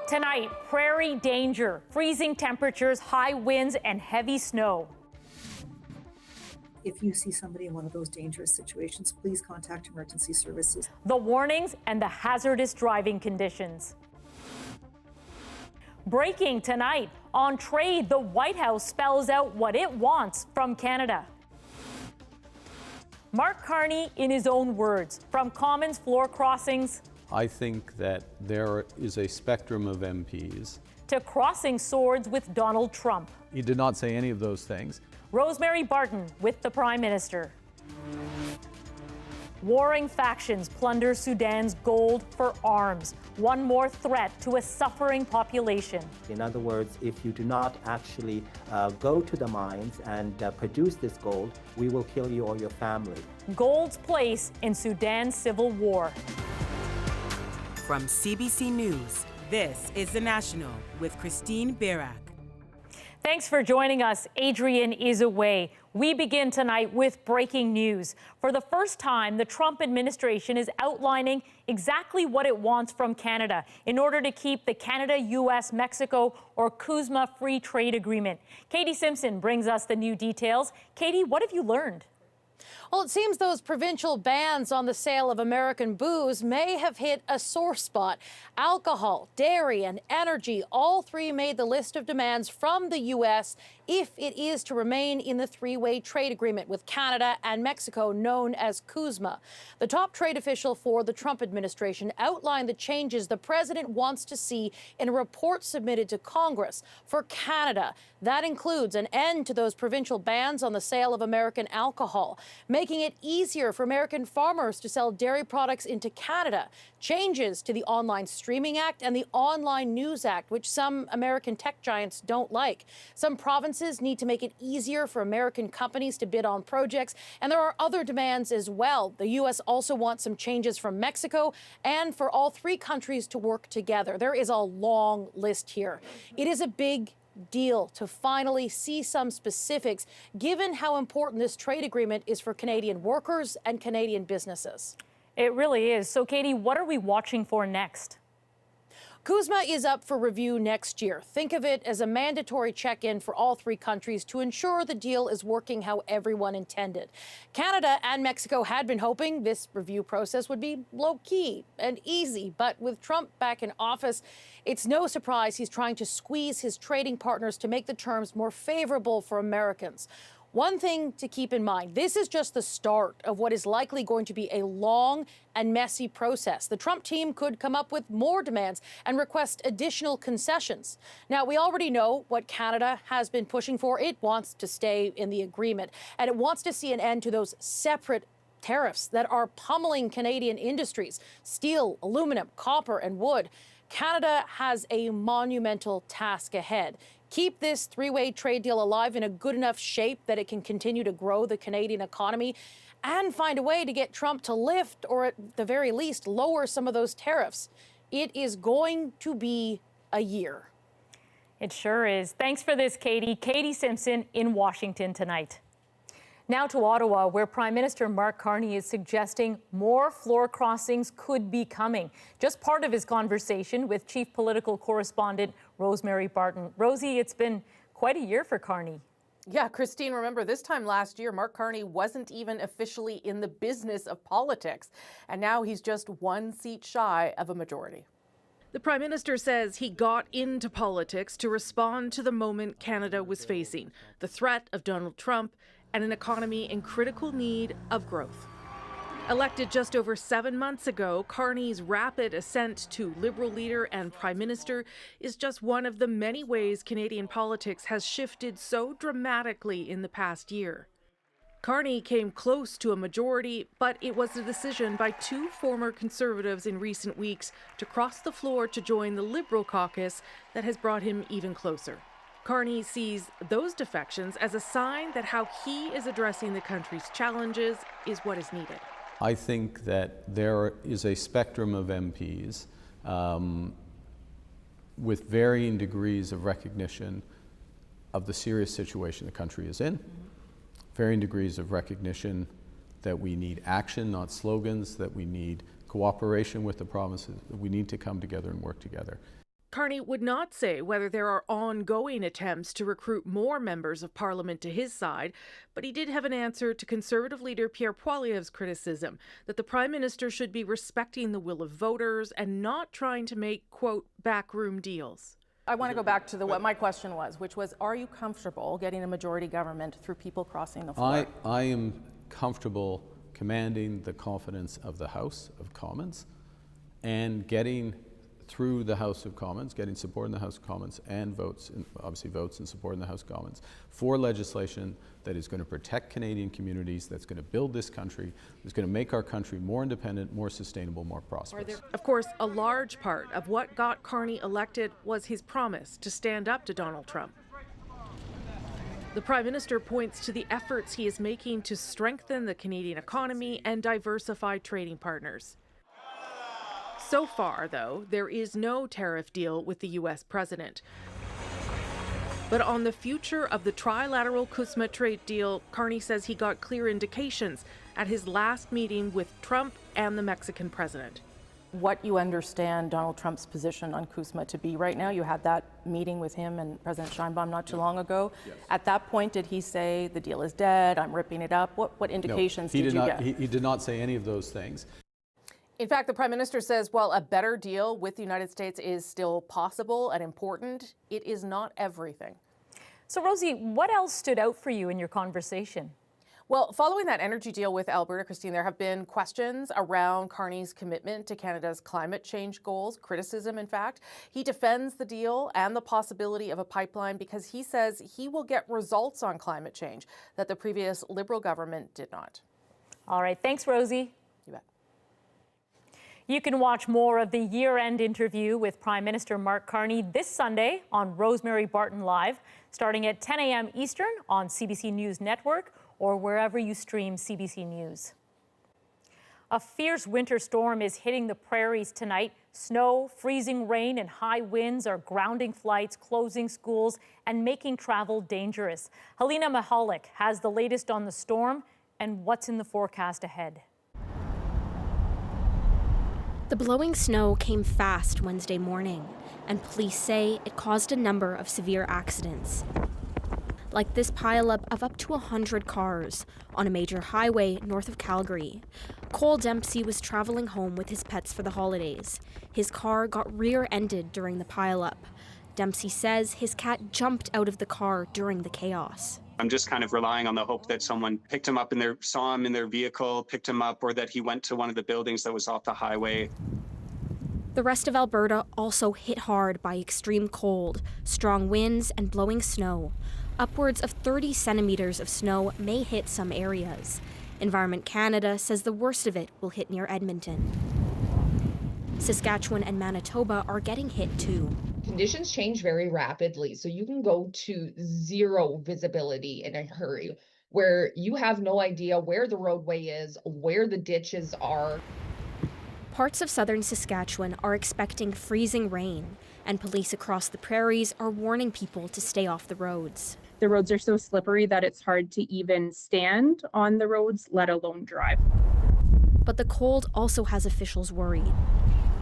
Tonight, prairie danger, freezing temperatures, high winds, and heavy snow. If you see somebody in one of those dangerous situations, please contact emergency services. The warnings and the hazardous driving conditions. Breaking tonight, on trade, the White House spells out what it wants from Canada. Mark Carney, in his own words, from Commons floor crossings I think that there is a spectrum of MPs. to crossing swords with Donald Trump. He did not say any of those things. Rosemary Barton with the Prime Minister. Warring factions plunder Sudan's gold for arms. One more threat to a suffering population. In other words, if you do not actually go to the mines and produce this gold, we will kill you or your family. Gold's place in Sudan's civil war. From CBC News, this is The National with Christine Barak. Thanks for joining us. Adrian is away. We begin tonight with breaking news. For the first time, the Trump administration is outlining exactly what it wants from Canada in order to keep the Canada-US-Mexico or CUSMA free trade agreement. Katie Simpson brings us the new details. Katie, what have you learned? Well, it seems those provincial bans on the sale of American booze may have hit a sore spot. Alcohol, dairy, and energy, all three made the list of demands from the U.S. if it is to remain in the three-way trade agreement with Canada and Mexico, known as CUSMA. The top trade official for the Trump administration outlined the changes the president wants to see in a report submitted to Congress. For Canada, that includes an end to those provincial bans on the sale of American alcohol, making it easier for American farmers to sell dairy products into Canada, changes to the Online Streaming Act and the Online News Act, which some American tech giants don't like. Some provinces need to make it easier for American companies to bid on projects, and there are other demands as well. The U.S. also wants some changes from Mexico and for all three countries to work together. There is a long list here. It is a big deal to finally see some specifics, given how important this trade agreement is for Canadian workers and Canadian businesses. It really is. So, Katie, what are we watching for next? CUSMA is up for review next year. Think of it as a mandatory check-in for all three countries to ensure the deal is working how everyone intended. Canada and Mexico had been hoping this review process would be low-key and easy, but with Trump back in office, it's no surprise he's trying to squeeze his trading partners to make the terms more favorable for Americans. One thing to keep in mind, this is just the start of what is likely going to be a long and messy process. The Trump team could come up with more demands and request additional concessions. Now, we already know what Canada has been pushing for. It wants to stay in the agreement, and it wants to see an end to those separate tariffs that are pummeling Canadian industries: steel, aluminum, copper, and wood. Canada has a monumental task ahead. Keep this three-way trade deal alive in a good enough shape that it can continue to grow the Canadian economy and find a way to get Trump to lift, or at the very least, lower some of those tariffs. It is going to be a year. It sure is. Thanks for this, Katie. Katie Simpson in Washington tonight. Now to Ottawa, where Prime Minister Mark Carney is suggesting more floor crossings could be coming. Just part of his conversation with Chief Political Correspondent Rosemary Barton. Rosie, it's been quite a year for Carney. Yeah, Christine, remember this time last year, Mark Carney wasn't even officially in the business of politics, and now he's just one seat shy of a majority. The Prime Minister says he got into politics to respond to the moment Canada was facing, the threat of Donald Trump and an economy in critical need of growth. Elected just over 7 months ago, Carney's rapid ascent to Liberal leader and Prime Minister is just one of the many ways Canadian politics has shifted so dramatically in the past year. Carney came close to a majority, but it was a decision by two former Conservatives in recent weeks to cross the floor to join the Liberal caucus that has brought him even closer. Carney sees those defections as a sign that how he is addressing the country's challenges is what is needed. I think that there is a spectrum of MPs with varying degrees of recognition of the serious situation the country is in, varying degrees of recognition that we need action, not slogans, that we need cooperation with the provinces, that we need to come together and work together. Carney would not say whether there are ongoing attempts to recruit more members of Parliament to his side, but he did have an answer to Conservative leader Pierre Poilievre's criticism that the Prime Minister should be respecting the will of voters and not trying to make, quote, backroom deals. I want to go back to what my question was, which was, are you comfortable getting a majority government through people crossing the floor? I am comfortable commanding the confidence of the House of Commons and getting through the House of Commons, getting support in the House of Commons and votes, obviously votes and support in the House of Commons for legislation that is going to protect Canadian communities, that's going to build this country, that's going to make our country more independent, more sustainable, more prosperous. Of course, a large part of what got Carney elected was his promise to stand up to Donald Trump. The Prime Minister points to the efforts he is making to strengthen the Canadian economy and diversify trading partners. So far, though, there is no tariff deal with the U.S. president. But on the future of the trilateral CUSMA trade deal, Carney says he got clear indications at his last meeting with Trump and the Mexican president. What you understand Donald Trump's position on CUSMA to be right now? You had that meeting with him and President Sheinbaum not too long ago. Yes. At that point, did he say the deal is dead, I'm ripping it up? What indications did you get? He did not say any of those things. In fact, the Prime Minister says, while a better deal with the United States is still possible and important, it is not everything. So, Rosie, what else stood out for you in your conversation? Well, following that energy deal with Alberta, Christine, there have been questions around Carney's commitment to Canada's climate change goals, criticism, in fact. He defends the deal and the possibility of a pipeline because he says he will get results on climate change that the previous Liberal government did not. All right. Thanks, Rosie. You bet. You can watch more of the year-end interview with Prime Minister Mark Carney this Sunday on Rosemary Barton Live, starting at 10 a.m. Eastern on CBC News Network or wherever you stream CBC News. A fierce winter storm is hitting the Prairies tonight. Snow, freezing rain, and high winds are grounding flights, closing schools, and making travel dangerous. Helena Mahalik has the latest on the storm and what's in the forecast ahead. The blowing snow came fast Wednesday morning, and police say it caused a number of severe accidents. Like this pileup of up to 100 cars on a major highway north of Calgary. Cole Dempsey was traveling home with his pets for the holidays. His car got rear-ended during the pileup. Dempsey says his cat jumped out of the car during the chaos. I'm just kind of relying on the hope that someone picked him up saw him in their vehicle, picked him up, or that he went to one of the buildings that was off the highway. The rest of Alberta also hit hard by extreme cold, strong winds, and blowing snow. Upwards of 30 centimeters of snow may hit some areas. Environment Canada says the worst of it will hit near Edmonton. Saskatchewan and Manitoba are getting hit too. Conditions change very rapidly, so you can go to zero visibility in a hurry, where you have no idea where the roadway is, where the ditches are. Parts of southern Saskatchewan are expecting freezing rain, and police across the prairies are warning people to stay off the roads. The roads are so slippery that it's hard to even stand on the roads, let alone drive. But the cold also has officials worried.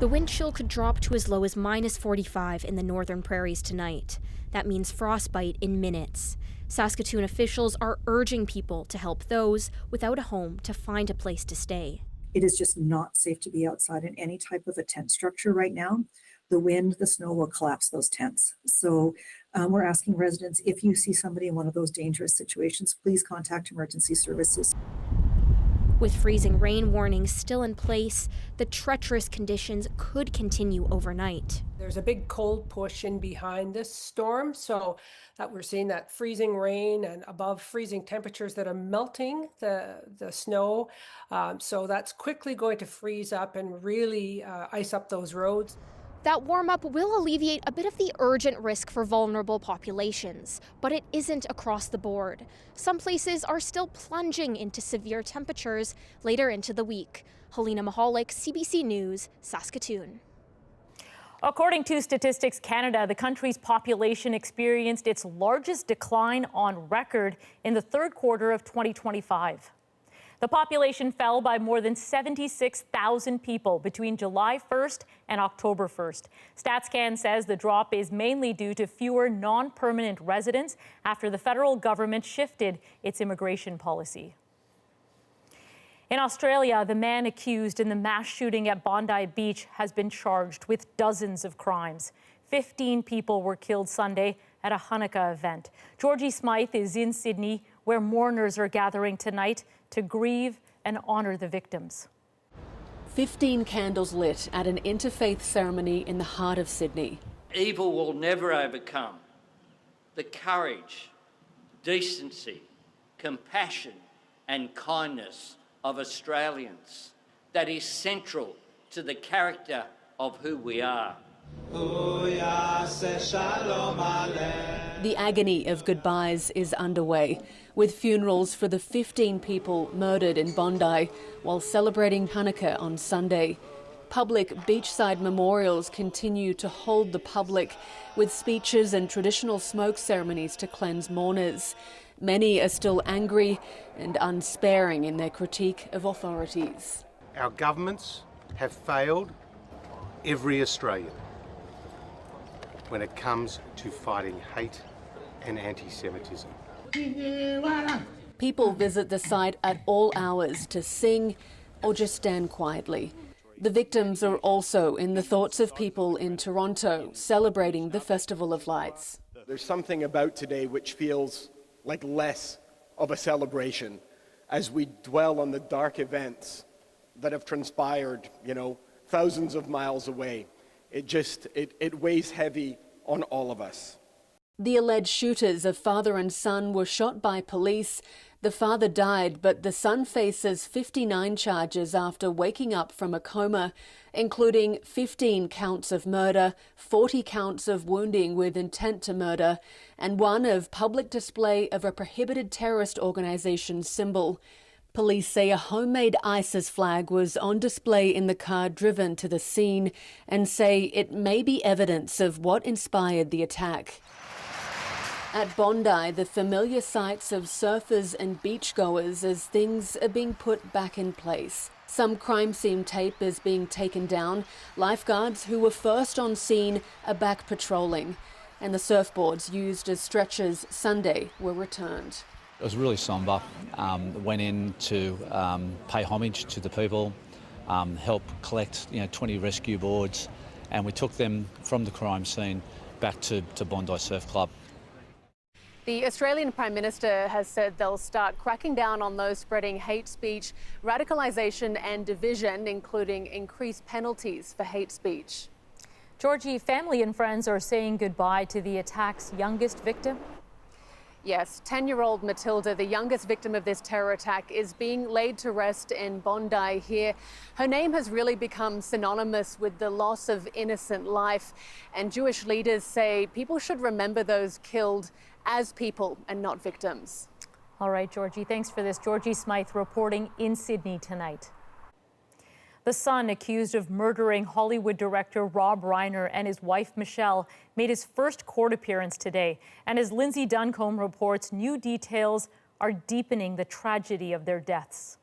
The wind chill could drop to as low as -45 in the northern prairies tonight. That means frostbite in minutes. Saskatoon officials are urging people to help those without a home to find a place to stay. It is just not safe to be outside in any type of a tent structure right now. The wind, the snow will collapse those tents. So we're asking residents, if you see somebody in one of those dangerous situations, please contact emergency services. With freezing rain warnings still in place, the treacherous conditions could continue overnight. There's a big cold push in behind this storm, so that we're seeing that freezing rain and above freezing temperatures that are melting the snow. So that's quickly going to freeze up and really ice up those roads. That warm-up will alleviate a bit of the urgent risk for vulnerable populations, but it isn't across the board. Some places are still plunging into severe temperatures later into the week. Helena Mahalik, CBC News, Saskatoon. According to Statistics Canada, the country's population experienced its largest decline on record in the third quarter of 2025. The population fell by more than 76,000 people between July 1st and October 1st. StatsCan says the drop is mainly due to fewer non-permanent residents after the federal government shifted its immigration policy. In Australia, the man accused in the mass shooting at Bondi Beach has been charged with dozens of crimes. 15 people were killed Sunday at a Hanukkah event. Georgie Smythe is in Sydney, where mourners are gathering tonight to grieve and honor the victims. 15 candles lit at an interfaith ceremony in the heart of Sydney. Evil will never overcome the courage, decency, compassion and kindness of Australians that is central to the character of who we are. The agony of goodbyes is underway, with funerals for the 15 people murdered in Bondi while celebrating Hanukkah on Sunday. Public beachside memorials continue to hold the public, with speeches and traditional smoke ceremonies to cleanse mourners. Many are still angry and unsparing in their critique of authorities. Our governments have failed every Australian when it comes to fighting hate and anti-Semitism. People visit the site at all hours to sing or just stand quietly. The victims are also in the thoughts of people in Toronto celebrating the Festival of Lights. There's something about today which feels like less of a celebration as we dwell on the dark events that have transpired, thousands of miles away. It weighs heavy on all of us. The alleged shooters of father and son were shot by police. The father died, but the son faces 59 charges after waking up from a coma, including 15 counts of murder, 40 counts of wounding with intent to murder, and one of public display of a prohibited terrorist organization's symbol. Police say a homemade ISIS flag was on display in the car driven to the scene and say it may be evidence of what inspired the attack. At Bondi, the familiar sights of surfers and beachgoers as things are being put back in place. Some crime scene tape is being taken down. Lifeguards who were first on scene are back patrolling. And the surfboards used as stretchers Sunday were returned. It was really sombre. Went in to pay homage to the people, help collect 20 rescue boards, and we took them from the crime scene back to Bondi Surf Club. The Australian Prime Minister has said they'll start cracking down on those spreading hate speech, radicalisation and division, including increased penalties for hate speech. Georgie, family and friends are saying goodbye to the attack's youngest victim. Yes, 10-year-old Matilda, the youngest victim of this terror attack, is being laid to rest in Bondi here. Her name has really become synonymous with the loss of innocent life, and Jewish leaders say people should remember those killed as people and not victims. All right, Georgie, thanks for this. Georgie Smythe reporting in Sydney tonight. The son accused of murdering Hollywood director Rob Reiner and his wife Michelle made his first court appearance today. And as Lindsay Duncombe reports, new details are deepening the tragedy of their deaths.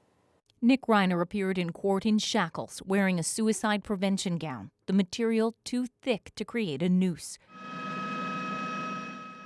Nick Reiner appeared in court in shackles, wearing a suicide prevention gown, the material too thick to create a noose.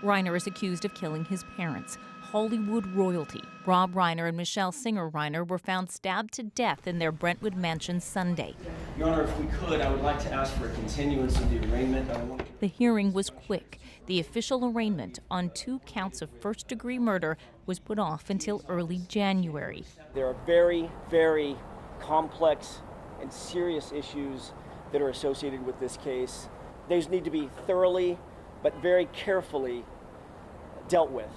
Reiner is accused of killing his parents, Hollywood royalty. Rob Reiner and Michelle Singer Reiner were found stabbed to death in their Brentwood mansion Sunday. Your Honor, if we could, I would like to ask for a continuance of the arraignment. The hearing was quick. The official arraignment on 2 counts of first-degree murder was put off until early January. There are very, very complex and serious issues that are associated with this case. These need to be thoroughly but very carefully dealt with.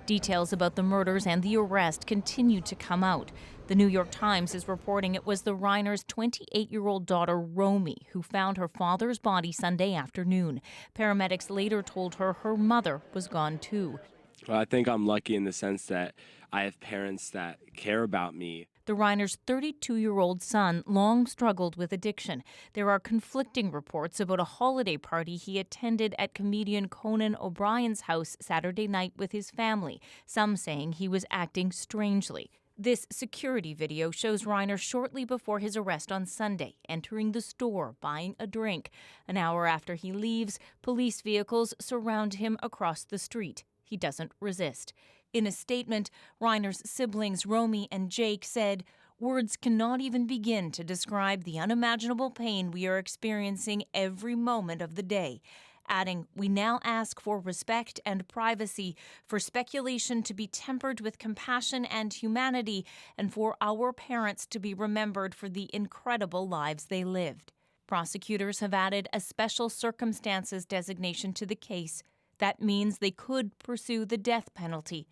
Details about the murders and the arrest continue to come out. The New York Times is reporting it was the Reiner's 28-year-old daughter, Romy, who found her father's body Sunday afternoon. Paramedics later told her her mother was gone too. Well, I think I'm lucky in the sense that I have parents that care about me. The Reiner's 32-year-old son long struggled with addiction. There are conflicting reports about a holiday party he attended at comedian Conan O'Brien's house Saturday night with his family, some saying he was acting strangely. This security video shows Reiner shortly before his arrest on Sunday, entering the store, buying a drink. An hour after he leaves, police vehicles surround him across the street. He doesn't resist. In a statement, Reiner's siblings Romy and Jake said, "Words cannot even begin to describe the unimaginable pain we are experiencing every moment of the day." Adding, "We now ask for respect and privacy, for speculation to be tempered with compassion and humanity, and for our parents to be remembered for the incredible lives they lived." Prosecutors have added a special circumstances designation to the case. That means they could pursue the death penalty.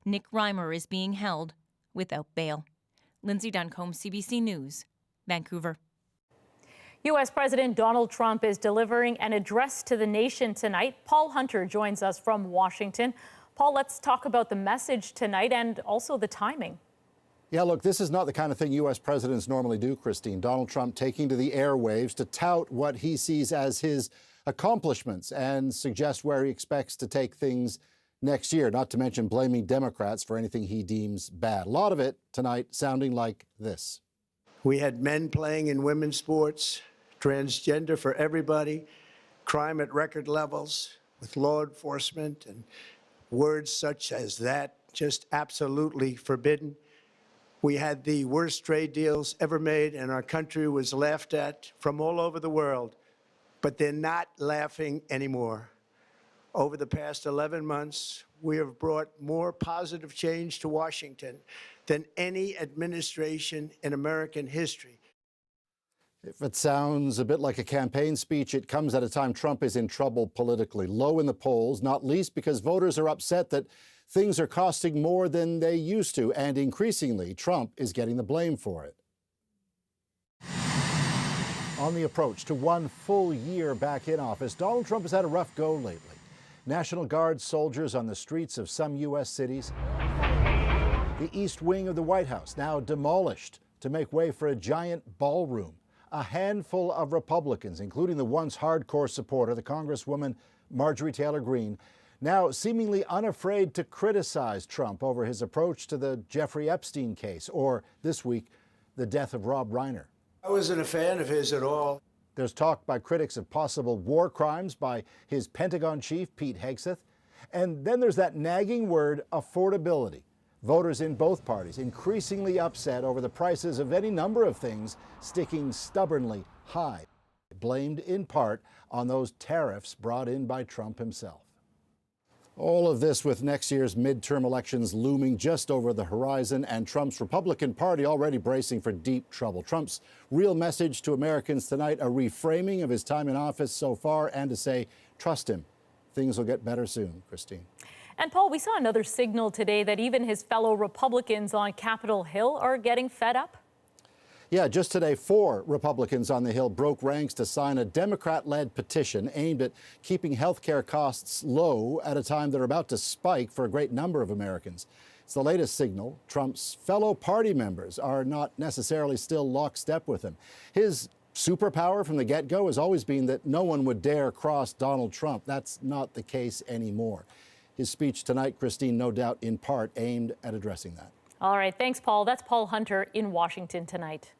Nick Reiner is being held without bail. Lindsay Duncombe, CBC News, Vancouver. U.S. President Donald Trump is delivering an address to the nation tonight. Paul Hunter joins us from Washington. Paul, let's talk about the message tonight and also the timing. Yeah, look, this is not the kind of thing U.S. presidents normally do, Christine. Donald Trump taking to the airwaves to tout what he sees as his accomplishments and suggest where he expects to take things next year, not to mention blaming Democrats for anything he deems bad. A lot of it tonight sounding like this. We had men playing in women's sports, transgender for everybody, crime at record levels with law enforcement, and words such as that just absolutely forbidden. We had the worst trade deals ever made, and our country was laughed at from all over the world, but they're not laughing anymore. Over the past 11 months, we have brought more positive change to Washington than any administration in American history. If it sounds a bit like a campaign speech, it comes at a time Trump is in trouble politically, low in the polls, not least because voters are upset that things are costing more than they used to, and increasingly, Trump is getting the blame for it. On the approach to 1 full year back in office, Donald Trump has had a rough go lately. National Guard soldiers on the streets of some U.S. cities. The East Wing of the White House now demolished to make way for a giant ballroom. A handful of Republicans, including the once hardcore supporter, the Congresswoman Marjorie Taylor Greene, now seemingly unafraid to criticize Trump over his approach to the Jeffrey Epstein case, or this week, the death of Rob Reiner. I wasn't a fan of his at all. There's talk by critics of possible war crimes by his Pentagon chief, Pete Hegseth. And then there's that nagging word, affordability. Voters in both parties increasingly upset over the prices of any number of things sticking stubbornly high, blamed in part on those tariffs brought in by Trump himself. All of this with next year's midterm elections looming just over the horizon and Trump's Republican Party already bracing for deep trouble. Trump's real message to Americans tonight, a reframing of his time in office so far, and to say, trust him. Things will get better soon. Christine. And Paul, we saw another signal today that even his fellow Republicans on Capitol Hill are getting fed up. Yeah, just today, 4 Republicans on the Hill broke ranks to sign a Democrat-led petition aimed at keeping health care costs low at a time they're about to spike for a great number of Americans. It's the latest signal. Trump's fellow party members are not necessarily still lockstep with him. His superpower from the get-go has always been that no one would dare cross Donald Trump. That's not the case anymore. His speech tonight, Christine, no doubt in part aimed at addressing that. All right, thanks, Paul. That's Paul Hunter in Washington tonight.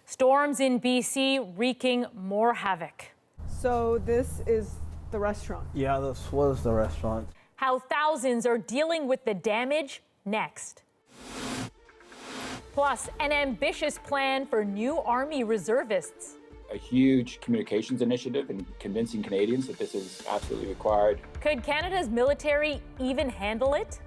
Storms in BC wreaking more havoc. So this is the restaurant? Yeah, this was the restaurant. How thousands are dealing with the damage next. Plus, an ambitious plan for new Army reservists. A huge communications initiative in convincing Canadians that this is absolutely required. Could Canada's military even handle it?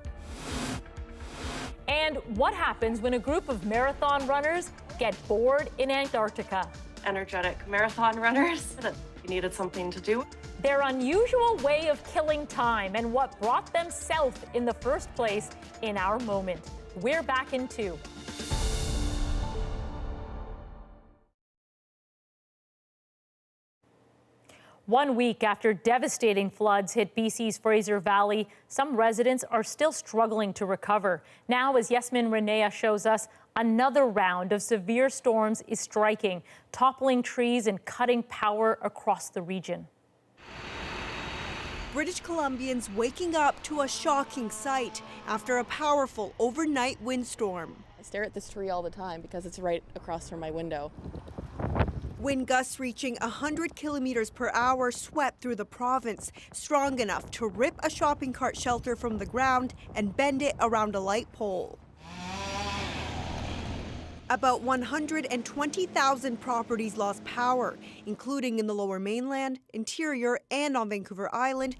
And what happens when a group of marathon runners get bored in Antarctica? Energetic marathon runners that needed something to do. Their unusual way of killing time and what brought them south in the first place in our moment. We're back in 2. One week after devastating floods hit BC's Fraser Valley, some residents are still struggling to recover. Now, as Yasmin Renea shows us, another round of severe storms is striking, toppling trees and cutting power across the region. British Columbians waking up to a shocking sight. after a powerful overnight windstorm. I stare at this tree all the time because it's right across from my window. Wind gusts reaching 100 kilometers per hour swept through the province, strong enough to rip a shopping cart shelter from the ground and bend it around a light pole. About 120,000 properties lost power, including in the Lower Mainland, Interior, and on Vancouver Island,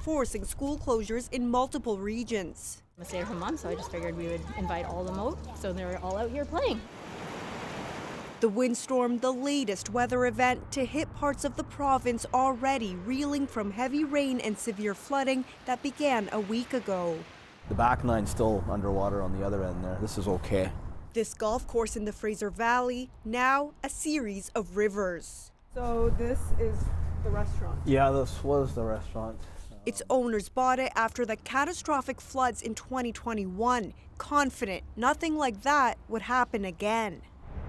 forcing school closures in multiple regions. I'm a stay-at-home mom, so I just figured we would invite all of them out, so they're all out here playing. The windstorm, the latest weather event to hit parts of the province already reeling from heavy rain and severe flooding that began a week ago. The back nine's still underwater on the other end there. This is okay. This golf course in the Fraser Valley, now a series of rivers. So this is the restaurant? Yeah, this was the restaurant. Its owners bought it after the catastrophic floods in 2021, confident nothing like that would happen again.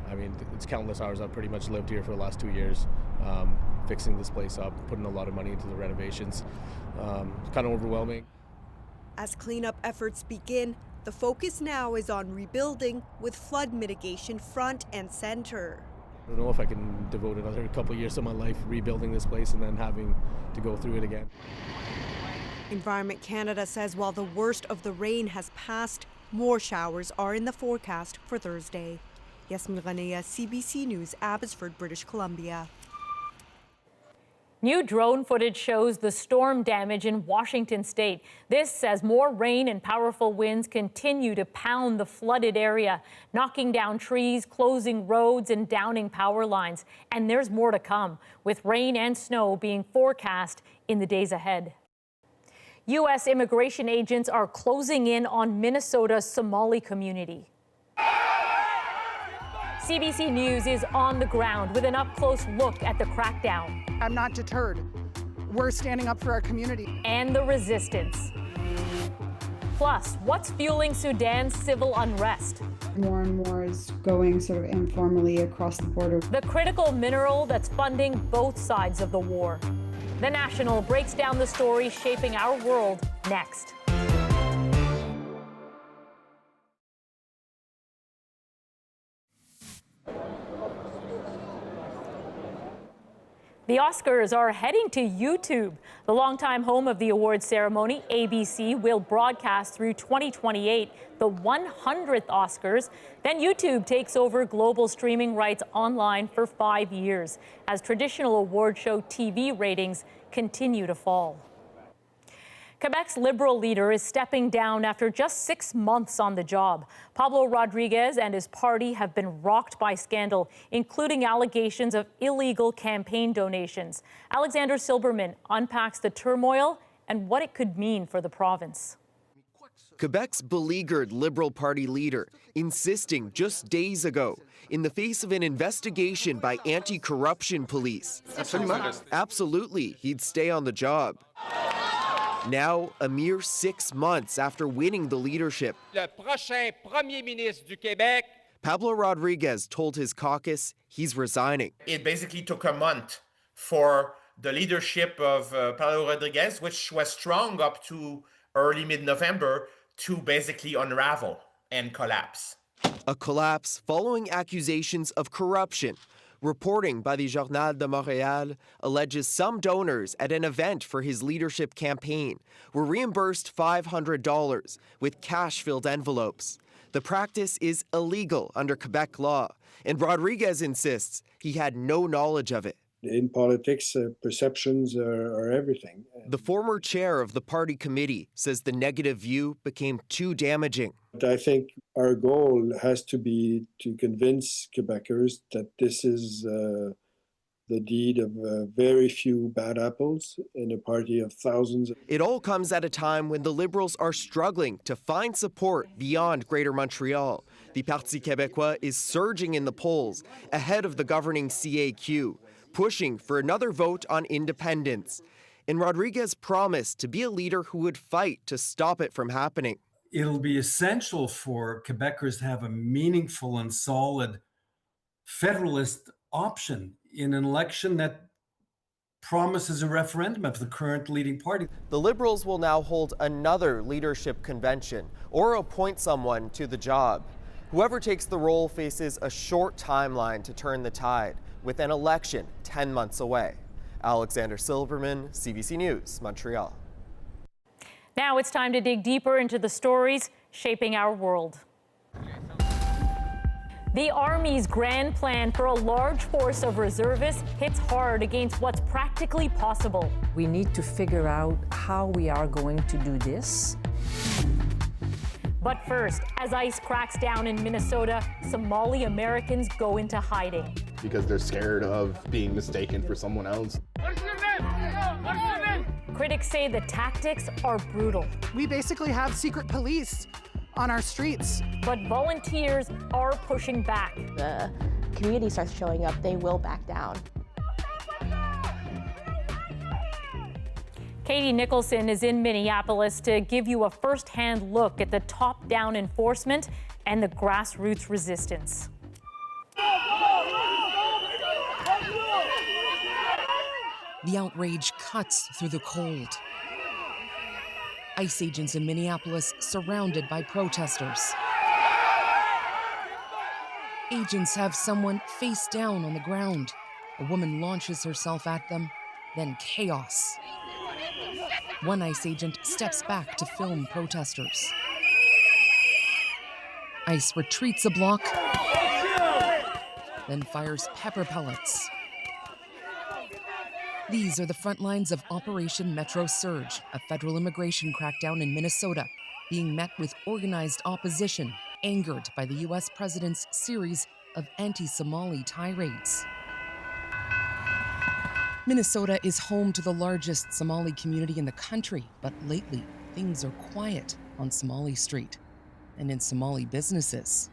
I mean, it's countless hours. I've pretty much lived here for the last 2 years, fixing this place up, putting a lot of money into the renovations. It's kind of overwhelming. As cleanup efforts begin, the focus now is on rebuilding with flood mitigation front and center. I don't know if I can devote another couple of years of my life rebuilding this place and then having to go through it again. Environment Canada says while the worst of the rain has passed, more showers are in the forecast for Thursday. Yasmin Ranea, CBC News, Abbotsford, British Columbia. New drone footage shows the storm damage in Washington state. This as more rain and powerful winds continue to pound the flooded area, knocking down trees, closing roads, and downing power lines. And there's more to come, with rain and snow being forecast in the days ahead. U.S. immigration agents are closing in on Minnesota's Somali community. CBC News is on the ground with an up-close look at the crackdown. I'm not deterred. We're standing up for our community. And the resistance. Plus, what's fueling Sudan's civil unrest? More and more is going sort of informally across the border. The critical mineral that's funding both sides of the war. The National breaks down the story shaping our world next. The Oscars are heading to YouTube. The longtime home of the awards ceremony, ABC, will broadcast through 2028, the 100th Oscars. Then YouTube takes over global streaming rights online for 5 years, as traditional award show TV ratings continue to fall. Quebec's Liberal leader is stepping down after just 6 months on the job. Pablo Rodriguez and his party have been rocked by scandal, including allegations of illegal campaign donations. Alexander Silberman unpacks the turmoil and what it could mean for the province. Quebec's beleaguered Liberal Party leader insisting just days ago, in the face of an investigation by anti-corruption police, absolutely, he'd stay on the job. Now, a mere 6 months after winning the leadership, Le prochain Premier Ministre du Québec, Pablo Rodriguez told his caucus he's resigning. It basically took a month for the leadership of Pablo Rodriguez, which was strong up to early mid-November, to basically unravel and collapse. A collapse following accusations of corruption. Reporting by the Journal de Montréal alleges some donors at an event for his leadership campaign were reimbursed $500 with cash-filled envelopes. The practice is illegal under Quebec law, and Rodriguez insists he had no knowledge of it. In politics, perceptions are everything. The former chair of the party committee says the negative view became too damaging. I think our goal has to be to convince Quebecers that this is the deed of very few bad apples in a party of thousands. It all comes at a time when the Liberals are struggling to find support beyond Greater Montreal. The Parti Québécois is surging in the polls ahead of the governing CAQ, pushing for another vote on independence. And Rodriguez promised to be a leader who would fight to stop it from happening. It'll be essential for Quebecers to have a meaningful and solid federalist option in an election that promises a referendum of the current leading party. The Liberals will now hold another leadership convention or appoint someone to the job. Whoever takes the role faces a short timeline to turn the tide, with an election 10 months away. Alexander Silverman, CBC News, Montreal. Now it's time to dig deeper into the stories shaping our world. The Army's grand plan for a large force of reservists hits hard against what's practically possible. We need to figure out how we are going to do this. But first, as ICE cracks down in Minnesota, Somali Americans go into hiding. Because they're scared of being mistaken for someone else. What's your name? What's your name? Critics say the tactics are brutal. We basically have secret police on our streets. But volunteers are pushing back. The community starts showing up, they will back down. Katie Nicholson is in Minneapolis to give you a first-hand look at the top-down enforcement and the grassroots resistance. The outrage cuts through the cold. ICE agents in Minneapolis surrounded by protesters. Agents have someone face down on the ground. A woman launches herself at them, then chaos. One ICE agent steps back to film protesters. ICE retreats a block, then fires pepper pellets. These are the front lines of Operation Metro Surge, a federal immigration crackdown in Minnesota, being met with organized opposition, angered by the U.S. president's series of anti-Somali tirades. Minnesota is home to the largest Somali community in the country, but lately, things are quiet on Somali Street and in Somali businesses.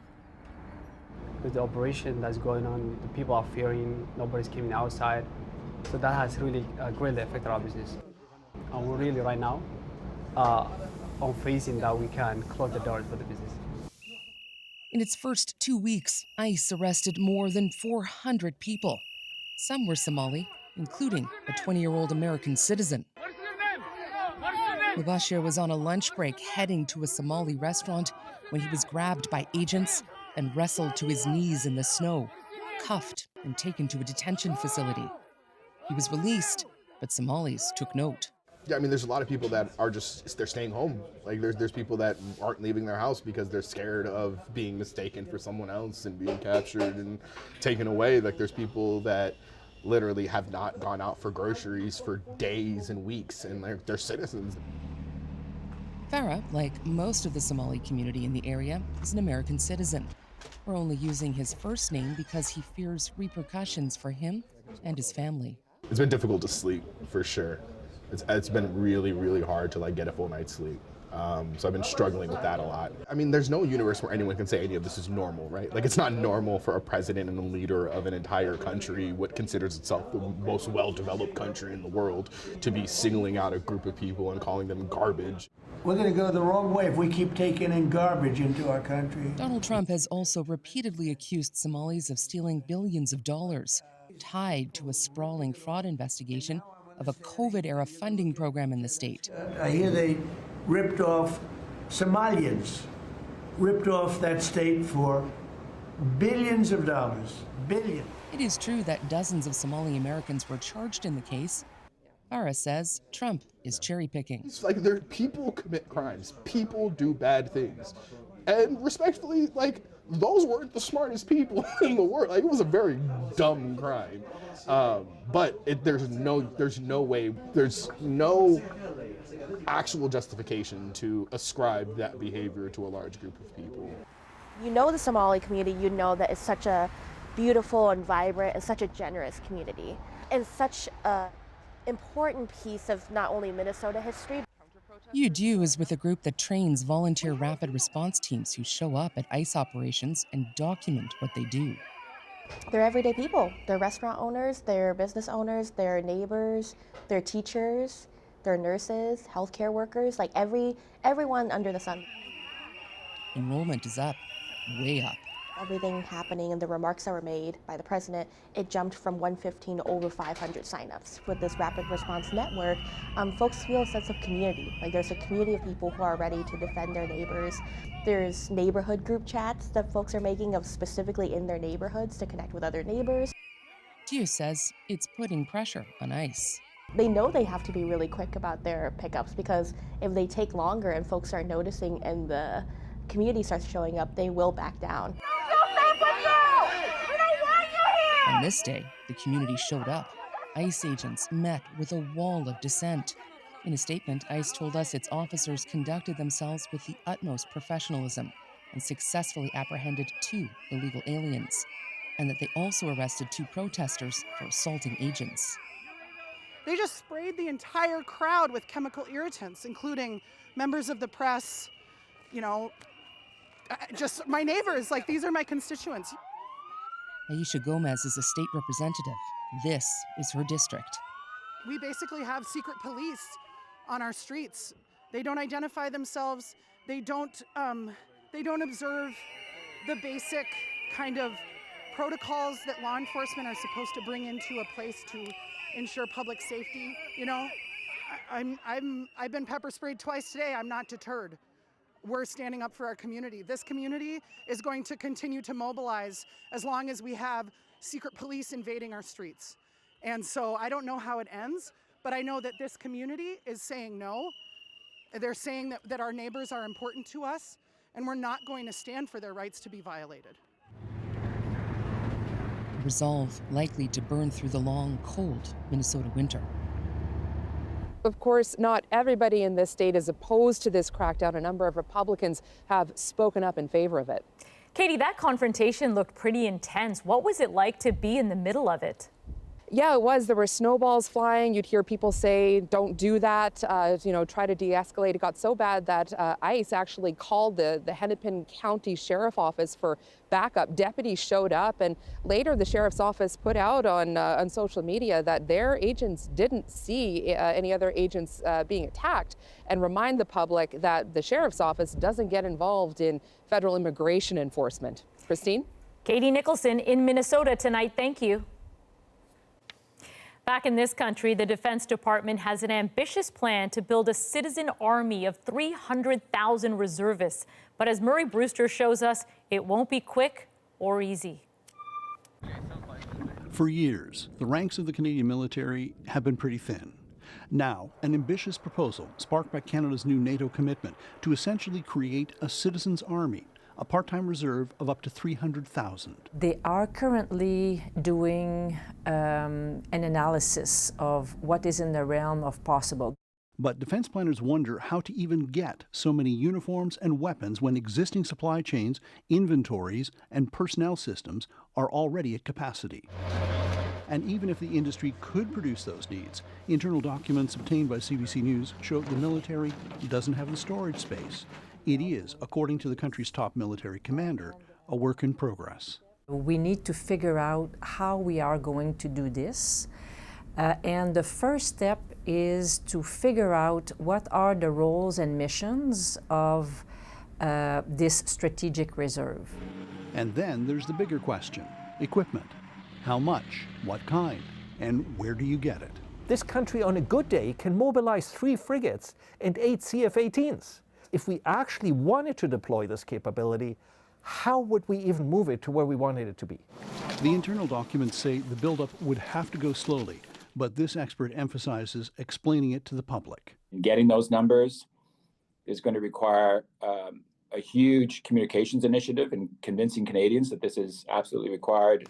With the operation that's going on, the people are fearing, nobody's coming outside. So that has really greatly affected our business. And we're really right now on facing that we can close the doors for the business. In its first 2 weeks, ICE arrested more than 400 people. Some were Somali, including a 20-year-old American citizen. Mubashir was on a lunch break heading to a Somali restaurant when he was grabbed by agents and wrestled to his knees in the snow, cuffed and taken to a detention facility. He was released, but Somalis took note. Yeah, I mean, there's a lot of people that are they're staying home. Like, there's people that aren't leaving their house because they're scared of being mistaken for someone else and being captured and taken away. Like, there's people that literally have not gone out for groceries for days and weeks, and they're citizens. Farah, like most of the Somali community in the area, is an American citizen. We're only using his first name because he fears repercussions for him and his family. It's been difficult to sleep, for sure. It's been really, really hard to get a full night's sleep. So I've been struggling with that a lot. I mean, there's no universe where anyone can say any of this is normal, right? Like, it's not normal for a president and a leader of an entire country, what considers itself the most well-developed country in the world, to be singling out a group of people and calling them garbage. We're going to go the wrong way if we keep taking in garbage into our country. Donald Trump has also repeatedly accused Somalis of stealing billions of dollars, tied to a sprawling fraud investigation of a COVID-era funding program in the state. I hear they ripped off Somalians, ripped off that state for billions of dollars, billions. It is true that dozens of Somali Americans were charged in the case. Farah says Trump is cherry-picking. It's like, people commit crimes, people do bad things, and respectfully, those weren't the smartest people in the world. It was a very dumb crime, but there's no actual justification to ascribe that behavior to a large group of people. You know the Somali community, you know that it's such a beautiful and vibrant and such a generous community, and such an important piece of not only Minnesota history. UDU is with a group that trains volunteer rapid response teams who show up at ICE operations and document what they do. They're everyday people. They're restaurant owners, they're business owners, they're neighbors, they're teachers, they're nurses, healthcare workers, everyone under the sun. Enrollment is up, way up. Everything happening and the remarks that were made by the president, it jumped from 115 to over 500 signups. With this rapid response network, folks feel a sense of community. Like there's a community of people who are ready to defend their neighbors. There's neighborhood group chats that folks are making of specifically in their neighborhoods to connect with other neighbors. Tiu says it's putting pressure on ICE. They know they have to be really quick about their pickups because if they take longer and folks start noticing and the community starts showing up, they will back down. On this day, the community showed up. ICE agents met with a wall of dissent. In a statement, ICE told us its officers conducted themselves with the utmost professionalism and successfully apprehended 2 illegal aliens, and that they also arrested 2 protesters for assaulting agents. They just sprayed the entire crowd with chemical irritants, including members of the press, just my neighbors, like these are my constituents. Aisha Gomez is a state representative. This is her district. We basically have secret police on our streets. They don't identify themselves. They don't observe the basic kind of protocols that law enforcement are supposed to bring into a place to ensure public safety. I've been pepper sprayed twice today. I'm not deterred. We're standing up for our community. This community is going to continue to mobilize as long as we have secret police invading our streets. And so I don't know how it ends, but I know that this community is saying no. They're saying that our neighbors are important to us, and we're not going to stand for their rights to be violated. Resolve likely to burn through the long, cold Minnesota winter. Of course, not everybody in this state is opposed to this crackdown. A number of Republicans have spoken up in favor of it. Katie, that confrontation looked pretty intense. What was it like to be in the middle of it? Yeah, it was. There were snowballs flying. You'd hear people say, don't do that, try to de-escalate. It got so bad that ICE actually called the Hennepin County Sheriff Office for backup. Deputies showed up, and later the Sheriff's Office put out on social media that their agents didn't see any other agents being attacked, and remind the public that the Sheriff's Office doesn't get involved in federal immigration enforcement. Christine? Katie Nicholson in Minnesota tonight. Thank you. Back in this country, the Defense Department has an ambitious plan to build a citizen army of 300,000 reservists. But as Murray Brewster shows us, it won't be quick or easy. For years, the ranks of the Canadian military have been pretty thin. Now, an ambitious proposal sparked by Canada's new NATO commitment to essentially create a citizens' army, a part-time reserve of up to 300,000. They are currently doing an analysis of what is in the realm of possible. But defense planners wonder how to even get so many uniforms and weapons when existing supply chains, inventories, and personnel systems are already at capacity. And even if the industry could produce those needs, internal documents obtained by CBC News show the military doesn't have the storage space. It is, according to the country's top military commander, a work in progress. We need to figure out how we are going to do this. And the first step is to figure out what are the roles and missions of this strategic reserve. And then there's the bigger question, equipment. How much, what kind, and where do you get it? This country on a good day can mobilize 3 frigates and 8 CF-18s. If we actually wanted to deploy this capability, how would we even move it to where we wanted it to be? The internal documents say the buildup would have to go slowly, but this expert emphasizes explaining it to the public. Getting those numbers is going to require a huge communications initiative and convincing Canadians that this is absolutely required.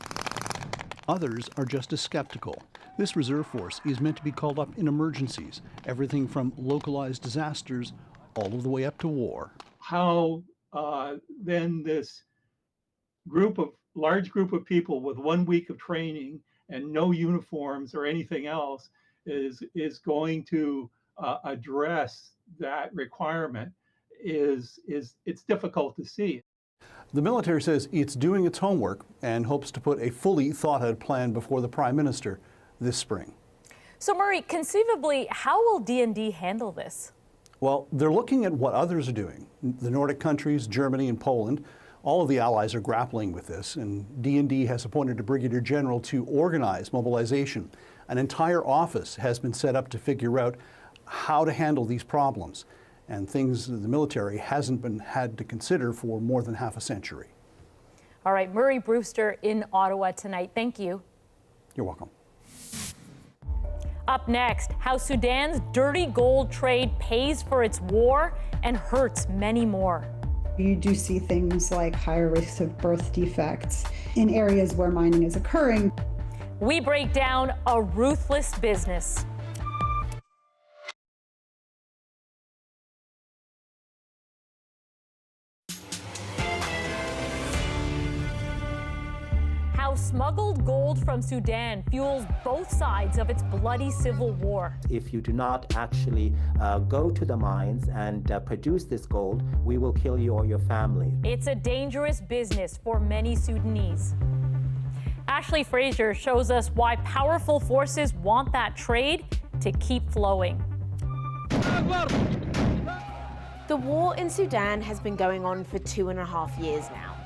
Others are just as skeptical. This reserve force is meant to be called up in emergencies, everything from localized disasters all of the way up to war. How then this large group of people with 1 week of training and no uniforms or anything else is going to address that requirement it's difficult to see. The military says it's doing its homework and hopes to put a fully thought-out plan before the Prime Minister this spring. So Murray, conceivably, how will D&D handle this? Well, they're looking at what others are doing. The Nordic countries, Germany and Poland, All of the allies are grappling with this, and D&D has appointed a brigadier general to organize mobilization. An entire office has been set up to figure out how to handle these problems, and things the military hasn't been had to consider for more than half a century. All right, Murray Brewster in Ottawa tonight. Thank you. You're welcome. Up next, how Sudan's dirty gold trade pays for its war and hurts many more. You do see things like higher risks of birth defects in areas where mining is occurring. We break down a ruthless business. How smuggled gold from Sudan fuels both sides of its bloody civil war. If you do not actually go to the mines and produce this gold, we will kill you or your family. It's a dangerous business for many Sudanese. Ashley Fraser shows us why powerful forces want that trade to keep flowing. The war in Sudan has been going on for 2.5 years now.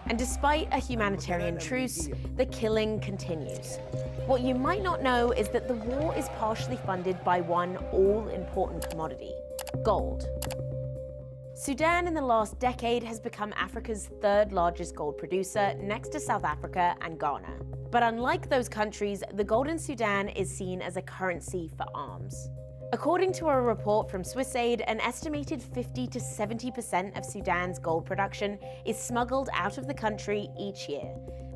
And despite a humanitarian truce, the killing continues. What you might not know is that the war is partially funded by one all-important commodity: gold. Sudan in the last decade has become Africa's third largest gold producer, next to South Africa and Ghana. But unlike those countries, the gold in Sudan is seen as a currency for arms. According to a report from SwissAid, an estimated 50 to 70% of Sudan's gold production is smuggled out of the country each year,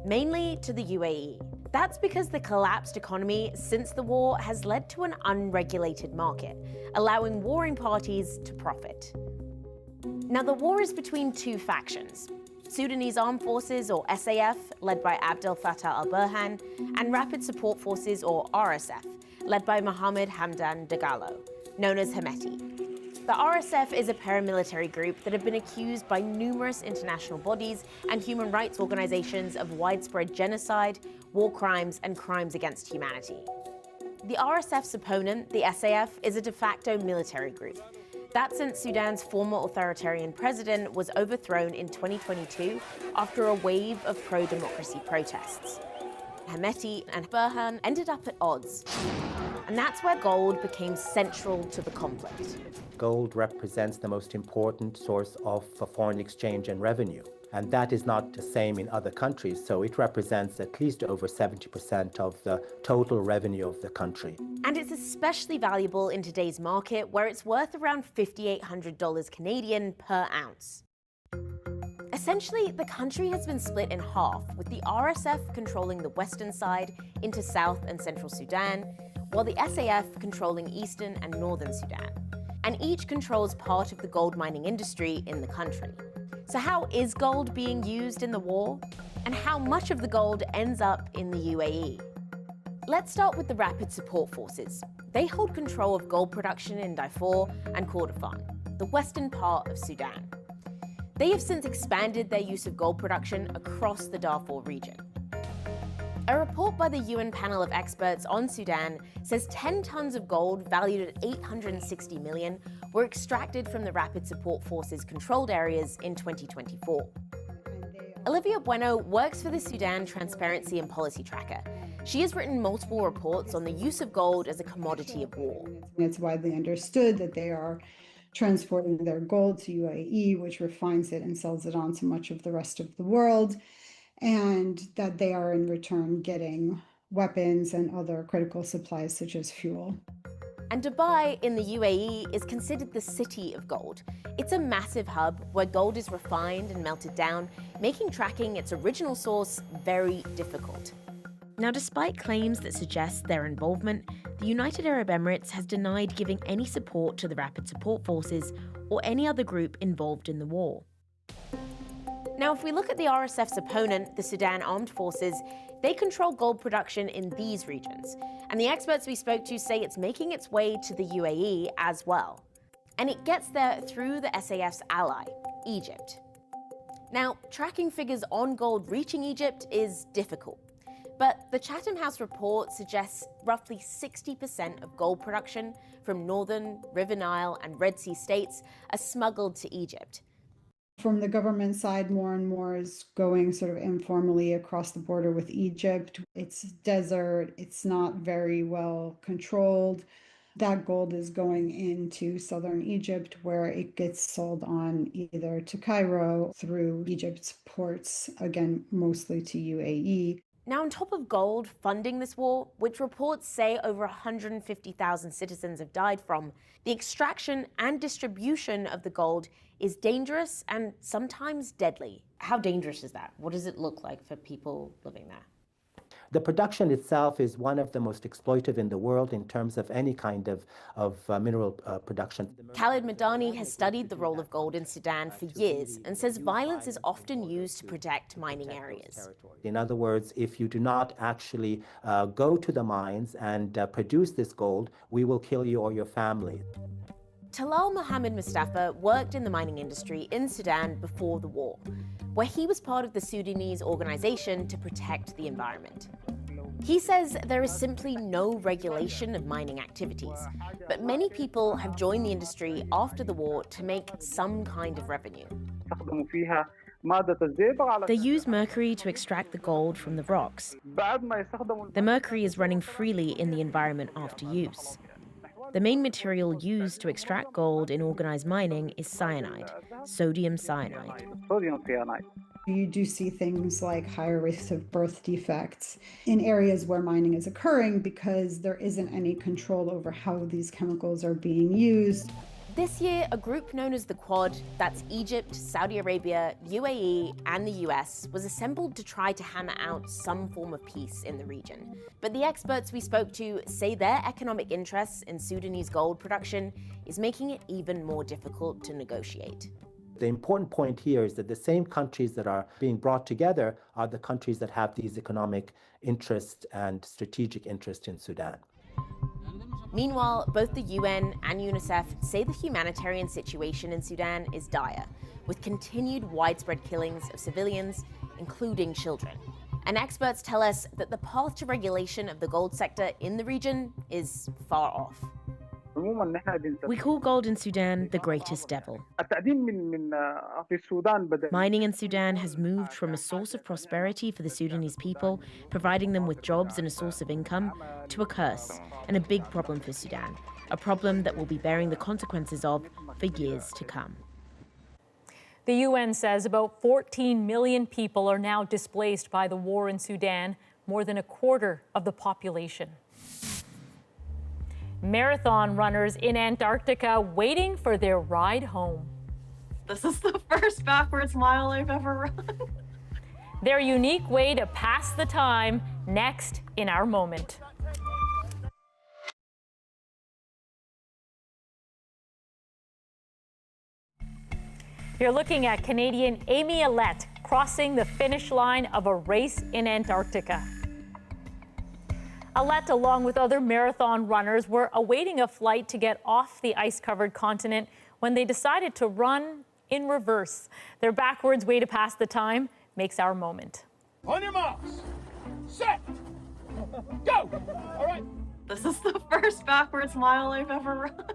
mainly to the UAE. That's because the collapsed economy since the war has led to an unregulated market, allowing warring parties to profit. Now, the war is between two factions: Sudanese Armed Forces, or SAF, led by Abdel Fattah al-Burhan, and Rapid Support Forces, or RSF, led by Mohammed Hamdan Dagalo, known as Hemeti. The RSF is a paramilitary group that have been accused by numerous international bodies and human rights organizations of widespread genocide, war crimes, and crimes against humanity. The RSF's opponent, the SAF, is a de facto military group. That's since Sudan's former authoritarian president was overthrown in 2022 after a wave of pro-democracy protests. Hemeti and Burhan ended up at odds. And that's where gold became central to the conflict. Gold represents the most important source of foreign exchange and revenue. And that is not the same in other countries, so it represents at least over 70% of the total revenue of the country. And it's especially valuable in today's market, where it's worth around $5,800 Canadian per ounce. Essentially, the country has been split in half, with the RSF controlling the western side into South and Central Sudan, while the SAF controlling eastern and northern Sudan. And each controls part of the gold mining industry in the country. So how is gold being used in the war? And how much of the gold ends up in the UAE? Let's start with the Rapid Support Forces. They hold control of gold production in Darfur and Kordofan, the western part of Sudan. They have since expanded their use of gold production across the Darfur region. A report by the UN panel of experts on Sudan says 10 tons of gold valued at $860 million were extracted from the Rapid Support Forces controlled areas in 2024. Olivia Bueno works for the Sudan Transparency and Policy Tracker. She has written multiple reports on the use of gold as a commodity of war. It's widely understood that they are transporting their gold to UAE, which refines it and sells it on to much of the rest of the world, and that they are in return getting weapons and other critical supplies such as fuel. And Dubai in the UAE is considered the city of gold. It's a massive hub where gold is refined and melted down, making tracking its original source very difficult. Now, despite claims that suggest their involvement, the United Arab Emirates has denied giving any support to the Rapid Support Forces or any other group involved in the war. Now, if we look at the RSF's opponent, the Sudan Armed Forces, they control gold production in these regions. And the experts we spoke to say it's making its way to the UAE as well. And it gets there through the SAF's ally, Egypt. Now, tracking figures on gold reaching Egypt is difficult. But the Chatham House report suggests roughly 60% of gold production from northern, River Nile, and Red Sea states are smuggled to Egypt. From the government side, more and more is going sort of informally across the border with Egypt. It's desert, it's not very well controlled. That gold is going into southern Egypt, where it gets sold on either to Cairo through Egypt's ports, again, mostly to UAE. Now, on top of gold funding this war, which reports say over 150,000 citizens have died from, the extraction and distribution of the gold is dangerous and sometimes deadly. How dangerous is that? What does it look like for people living there? The production itself is one of the most exploitive in the world in terms of any kind of mineral production. Khalid Madani has studied the role of gold in Sudan for years and says violence is often used to protect mining areas. In other words, if you do not actually go to the mines and produce this gold, we will kill you or your family. Talal Mohammed Mustafa worked in the mining industry in Sudan before the war, where he was part of the Sudanese organization to protect the environment. He says there is simply no regulation of mining activities, but many people have joined the industry after the war to make some kind of revenue. They use mercury to extract the gold from the rocks. The mercury is running freely in the environment after use. The main material used to extract gold in organized mining is cyanide, sodium cyanide. You do see things like higher rates of birth defects in areas where mining is occurring because there isn't any control over how these chemicals are being used. This year, a group known as the Quad, that's Egypt, Saudi Arabia, UAE, and the US, was assembled to try to hammer out some form of peace in the region. But the experts we spoke to say their economic interests in Sudanese gold production is making it even more difficult to negotiate. The important point here is that the same countries that are being brought together are the countries that have these economic interests and strategic interests in Sudan. Meanwhile, both the UN and UNICEF say the humanitarian situation in Sudan is dire, with continued widespread killings of civilians, including children. And experts tell us that the path to regulation of the gold sector in the region is far off. We call gold in Sudan the greatest devil. Mining in Sudan has moved from a source of prosperity for the Sudanese people, providing them with jobs and a source of income, to a curse and a big problem for Sudan, a problem that we'll be bearing the consequences of for years to come. The UN says about 14 million people are now displaced by the war in Sudan, more than a quarter of the population. Marathon runners in Antarctica waiting for their ride home. This is the first backwards mile I've ever run. Their unique way to pass the time, next in our moment. You're looking at Canadian Amy Alette crossing the finish line of a race in Antarctica. Alette, along with other marathon runners, were awaiting a flight to get off the ice-covered continent when they decided to run in reverse. Their backwards way to pass the time makes our moment. On your marks, set, go! All right. This is the first backwards mile I've ever run.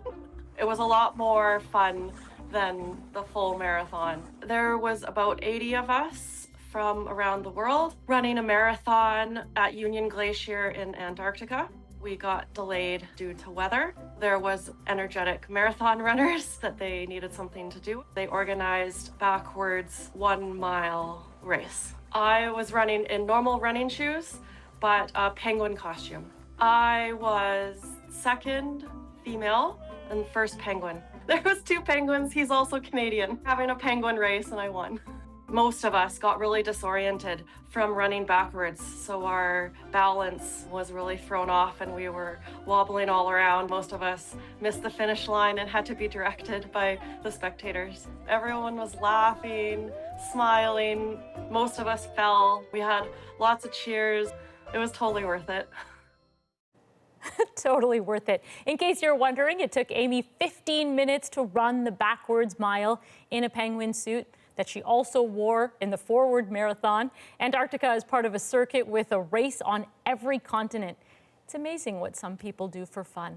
It was a lot more fun than the full marathon. There was about 80 of us from around the world running a marathon at Union Glacier in Antarctica. We got delayed due to weather. There was energetic marathon runners that they needed something to do. They organized backwards 1 mile race. I was running in normal running shoes, but a penguin costume. I was second female and first penguin. There was 2 penguins, he's also Canadian, having a penguin race and I won. Most of us got really disoriented from running backwards, so our balance was really thrown off and we were wobbling all around. Most of us missed the finish line and had to be directed by the spectators. Everyone was laughing, smiling. Most of us fell. We had lots of cheers. It was totally worth it. Totally worth it. In case you're wondering, it took Amy 15 minutes to run the backwards mile in a penguin suit that she also wore in the forward marathon. Antarctica is part of a circuit with a race on every continent. It's amazing what some people do for fun.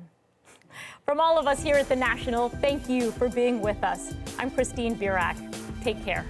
From all of us here at The National, thank you for being with us. I'm Christine Birak. Take care.